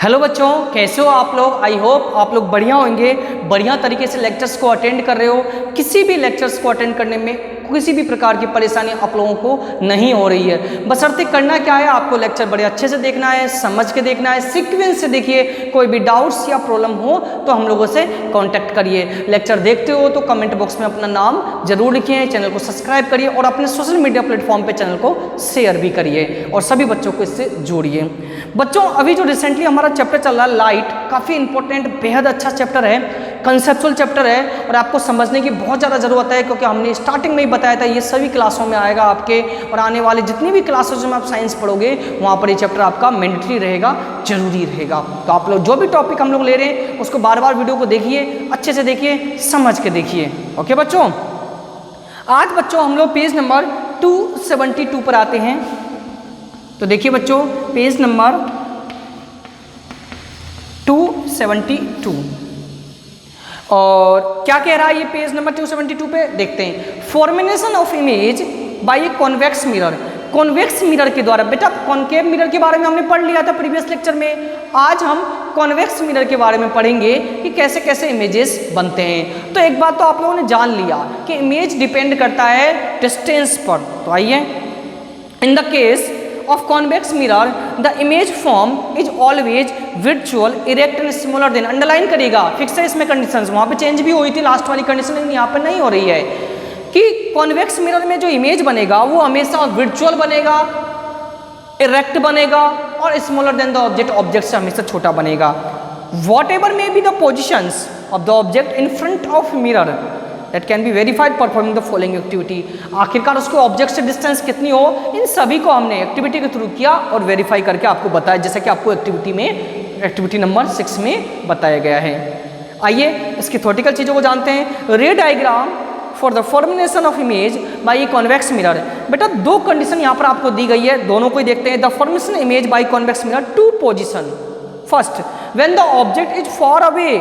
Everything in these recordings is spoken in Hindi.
हेलो बच्चों, कैसे हो आप लोग। आई होप आप लोग बढ़िया होंगे, बढ़िया तरीके से लेक्चर्स को अटेंड कर रहे हो। किसी भी लेक्चर्स को अटेंड करने में किसी भी प्रकार की परेशानी आप लोगों को नहीं हो रही है। बशर्ते करना क्या है, आपको लेक्चर बड़े अच्छे से देखना है, समझ के देखना है, सीक्वेंस से देखिए। कोई भी डाउट्स या प्रॉब्लम हो तो हम लोगों से कांटेक्ट करिए। लेक्चर देखते हो तो कमेंट बॉक्स में अपना नाम जरूर लिखिए, चैनल को सब्सक्राइब करिए और अपने सोशल मीडिया प्लेटफॉर्म पे चैनल को शेयर भी करिए और सभी बच्चों को इससे जोड़िए। बच्चों, अभी जो रिसेंटली हमारा चैप्टर चल रहा है लाइट, काफ़ी इंपॉर्टेंट, बेहद अच्छा चैप्टर है, कंसेप्चुअल चैप्टर है और आपको समझने की बहुत ज़्यादा ज़रूरत है, क्योंकि हमने स्टार्टिंग में ही बताया था ये सभी क्लासों में आएगा आपके, और आने वाले जितनी भी क्लासेस में आप साइंस पढ़ोगे वहाँ पर ये चैप्टर आपका मैंडेटरी रहेगा, जरूरी रहेगा। तो आप लोग जो भी टॉपिक हम लोग ले रहे हैं उसको बार बार वीडियो को देखिए, अच्छे से देखिए, समझ के देखिए। ओके बच्चों, आज बच्चों हम लोग पेज नंबर 272 पर आते हैं। तो देखिए बच्चों, पेज नंबर 272 और क्या कह रहा है ये पेज नंबर 272 पे, देखते हैं। Formation of image by a convex mirror. Convex mirror के द्वारा, बेटा कॉन्केव मिरर के बारे में हमने पढ़ लिया था प्रीवियस लेक्चर में। आज हम कॉन्वेक्स मिरर के बारे में पढ़ेंगे कि कैसे कैसे इमेजेस बनते हैं। तो एक बात तो आप लोगों ने जान लिया कि इमेज डिपेंड करता है डिस्टेंस पर। तो आइए, in the case of convex mirror the image form is always virtual, erect and smaller than। Underline करिएगा, फिक्स है इसमें कंडीशंस, वहाँ पे चेंज भी हुई थी लास्ट वाली कंडीशन, लेकिन यहाँ पर नहीं हो रही है कि कॉन्वेक्स मिरर में जो इमेज बनेगा वो हमेशा वर्चुअल बनेगा, इरेक्ट बनेगा और smaller than the object, object से हमेशा छोटा बनेगा। What ever may be the positions of the object in front of mirror that can be verified performing the following activity. आखिरकार उसको ऑब्जेक्ट से डिस्टेंस कितनी हो, इन सभी को हमने एक्टिविटी के थ्रू किया और वेरीफाई करके आपको बताया, जैसा कि आपको एक्टिविटी नंबर 6 में बताया गया है। आइए इसकी थ्योरेटिकल चीज़ों को जानते हैं। रे diagram for the formation of image by convex mirror. बेटा दो कंडीशन यहाँ पर आपको दी गई है, दोनों को ही देखते हैं। The formation image by convex mirror, two position. First, when the object is far away,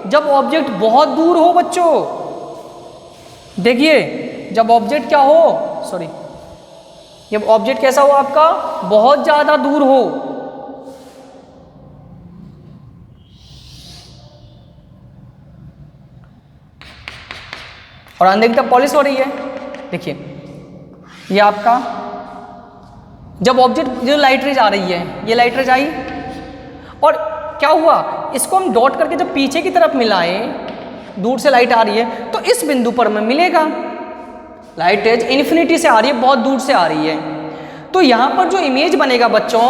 जब ऑब्जेक्ट बहुत दूर हो बच्चों। देखिए जब ऑब्जेक्ट क्या हो, सॉरी, जब ऑब्जेक्ट कैसा हो आपका, बहुत ज्यादा दूर हो। और अंदर की तरफ पॉलिश हो रही है। देखिए ये आपका जब ऑब्जेक्ट, जो लाइट रेज आ रही है, ये लाइट रेज आई और क्या हुआ, इसको हम डॉट करके जब पीछे की तरफ मिलाएं, दूर से लाइट आ रही है तो इस बिंदु पर हमें मिलेगा। लाइट रेज इन्फिनिटी से आ रही है, बहुत दूर से आ रही है, तो यहां पर जो इमेज बनेगा बच्चों,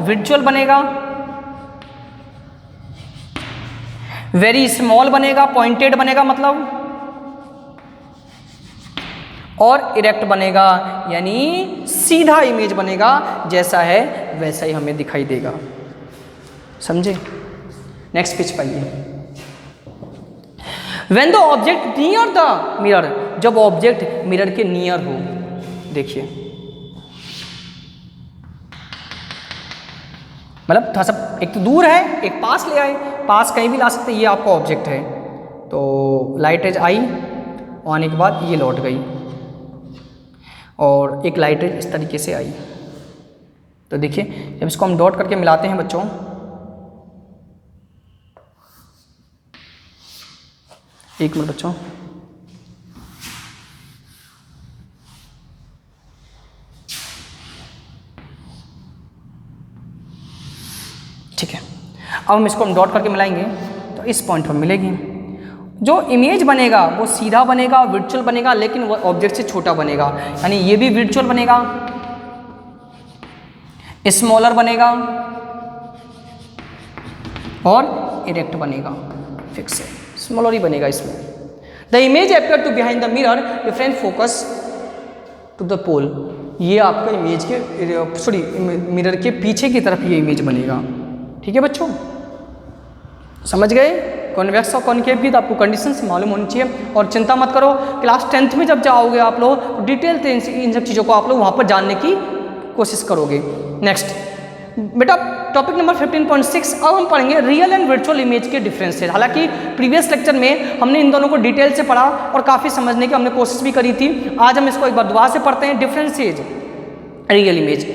विजुअल बनेगा, वेरी स्मॉल बनेगा, पॉइंटेड बनेगा मतलब, और इरेक्ट बनेगा, यानी सीधा इमेज बनेगा, जैसा है वैसा ही हमें दिखाई देगा। समझे? नेक्स्ट पेज पाइए। When the object near the mirror, जब ऑब्जेक्ट मिरर के नियर हो, देखिए मतलब थोड़ा सा, एक तो दूर है, एक पास ले आए, पास कहीं भी ला सकते, ये आपका ऑब्जेक्ट है। तो लाइट रेज आई, आने के बाद ये लौट गई और एक लाइट रेज इस तरीके से आई। तो देखिए जब इसको हम डॉट करके मिलाते हैं बच्चों, एक मिनट बच्चों, ठीक है। अब हम इसको डॉट करके मिलाएंगे तो इस पॉइंट पर मिलेगी। जो इमेज बनेगा वो सीधा बनेगा, वर्चुअल बनेगा, लेकिन वो ऑब्जेक्ट से छोटा बनेगा, यानी ये भी वर्चुअल बनेगा, स्मॉलर बनेगा और इरेक्ट बनेगा, फिक्स है, स्मॉलर ही बनेगा इसमें। The image appear to behind the mirror, different focus to the pole. ये आपका इमेज के, सॉरी, मिरर के पीछे की तरफ ये इमेज बनेगा। ठीक है बच्चों, समझ गए? कॉन्वेक्स और कॉन्केव की तो आपको कंडीशंस मालूम होनी चाहिए। और चिंता मत करो, क्लास 10th में जब जाओगे आप लोग तो डिटेल इन सब चीज़ों को आप लोग वहाँ पर जानने की कोशिश करोगे। नेक्स्ट बेटा टॉपिक नंबर 15.6, अब हम पढ़ेंगे रियल एंड वर्चुअल इमेज के डिफरेंसेस। हालांकि प्रीवियस लेक्चर में हमने इन दोनों को डिटेल से पढ़ा और काफ़ी समझने की हमने कोशिश भी करी थी। आज हम इसको एक बार दोबारा से पढ़ते हैं। Differences real image,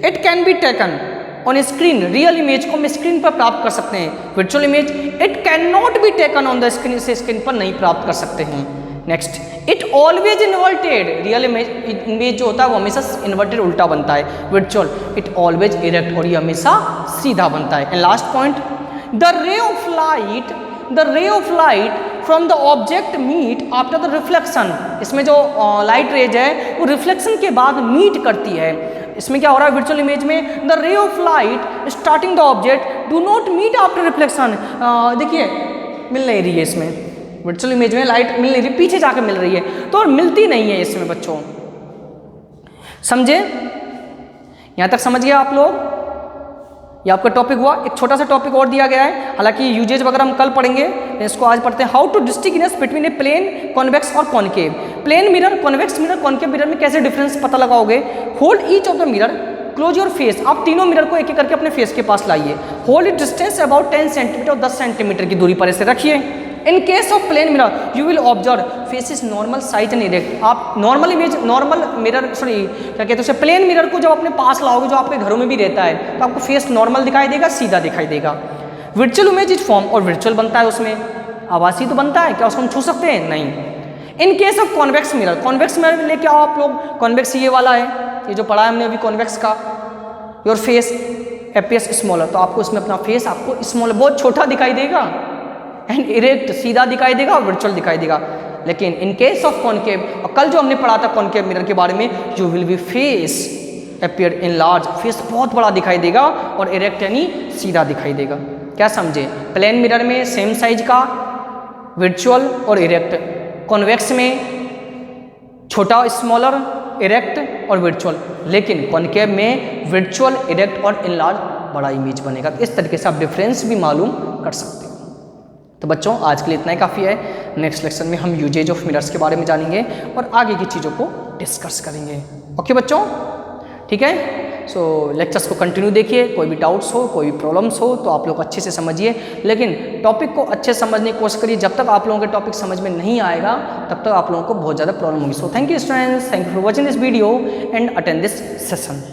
it can be taken on screen, real image को हम स्क्रीन पर प्राप्त कर सकते हैं। Virtual image it can not be taken on the screen, से स्क्रीन पर नहीं प्राप्त कर सकते हैं। Next, it always inverted, real image जो होता है वो हमेशा इन्वर्टेड उल्टा बनता है। वर्चुअल इट ऑलवेज इरेक्ट, और ये हमेशा सीधा बनता है। And last point, the ray of light from the object meet after the reflection, इसमें जो लाइट रेज है वो रिफ्लेक्शन के बाद मीट करती है। इसमें क्या हो रहा है वर्चुअल इमेज में, the ray of light starting the object do not meet after reflection, देखिए मिल नहीं रही है इसमें, वर्चुअल इमेज में लाइट मिल नहीं रही, पीछे जाकर मिल रही है, तो और मिलती नहीं है इसमें बच्चों, समझे? यहाँ तक समझ गए आप लोग? ये आपका टॉपिक हुआ। एक छोटा सा टॉपिक और दिया गया है, हालांकि यूजेज वगैरह हम कल पढ़ेंगे, इसको आज पढ़ते हैं। How to distinguish between a plane, convex और concave. Plane mirror, convex mirror, concave mirror में कैसे डिफरेंस पता लगाओगे? Hold each of the mirror close your face, आप तीनों मिरर को एक एक करके अपने फेस के पास लाइए। Hold it distance about 10 centimetre और 10 सेंटीमीटर की दूरी पर ऐसे रखिए। In case of plane mirror you will observe face is normal size and erect, आप normal image, normal mirror, sorry क्या कहते हैं उसे, प्लेन मिरर को जब अपने पास लाओगे, जो आपके घरों में भी रहता है, तो आपको फेस नॉर्मल दिखाई देगा, सीधा दिखाई देगा। वर्चुअल इमेज इज फॉर्म, और वर्चुअल बनता है उसमें, आभासी तो बनता है, क्या उसको हम छू सकते हैं? नहीं। इन case of convex mirror, convex mirror में लेके आओ आप लोग, कॉन्वेक्स ये वाला है, ये जो पढ़ा है हमने अभी कॉन्वेक्स का, योर फेस अपीयर्स स्मॉलर, तो आपको इसमें अपना फेस आपको स्मॉलर, बहुत छोटा दिखाई देगा, एंड इरेक्ट सीधा दिखाई देगा, और वर्चुअल दिखाई देगा। लेकिन इन केस ऑफ कॉनकेव, और कल जो हमने पढ़ा था कॉनकेव मिरर के बारे में, you will be face appear in large, face बहुत बड़ा दिखाई देगा, और इरेक्ट यानी सीधा दिखाई देगा। क्या समझे? प्लेन मिरर में सेम साइज का, वर्चुअल और इरेक्ट, कॉन्वेक्स में छोटा स्मॉलर, इरेक्ट और वर्चुअल, लेकिन कॉनकेव में वर्चुअल, इरेक्ट और इनलार्ज बड़ा इमेज बनेगा। तो इस तरीके से आप डिफरेंस भी मालूम कर सकते हो। तो बच्चों आज के लिए इतना ही काफ़ी है। नेक्स्ट लेक्चर में हम यूजेज ऑफ मिरर्स के बारे में जानेंगे और आगे की चीज़ों को डिस्कस करेंगे। ओके बच्चों, ठीक है? सो लेक्चर्स को कंटिन्यू देखिए, कोई भी डाउट्स हो, कोई भी प्रॉब्लम्स हो तो आप लोग अच्छे से समझिए, लेकिन टॉपिक को अच्छे से समझने की कोशिश करिए। जब तक आप लोगों के टॉपिक समझ में नहीं आएगा तब तक आप लोगों को बहुत ज़्यादा प्रॉब्लम होगी। So thank you students, thank you for watching this video and attend this session.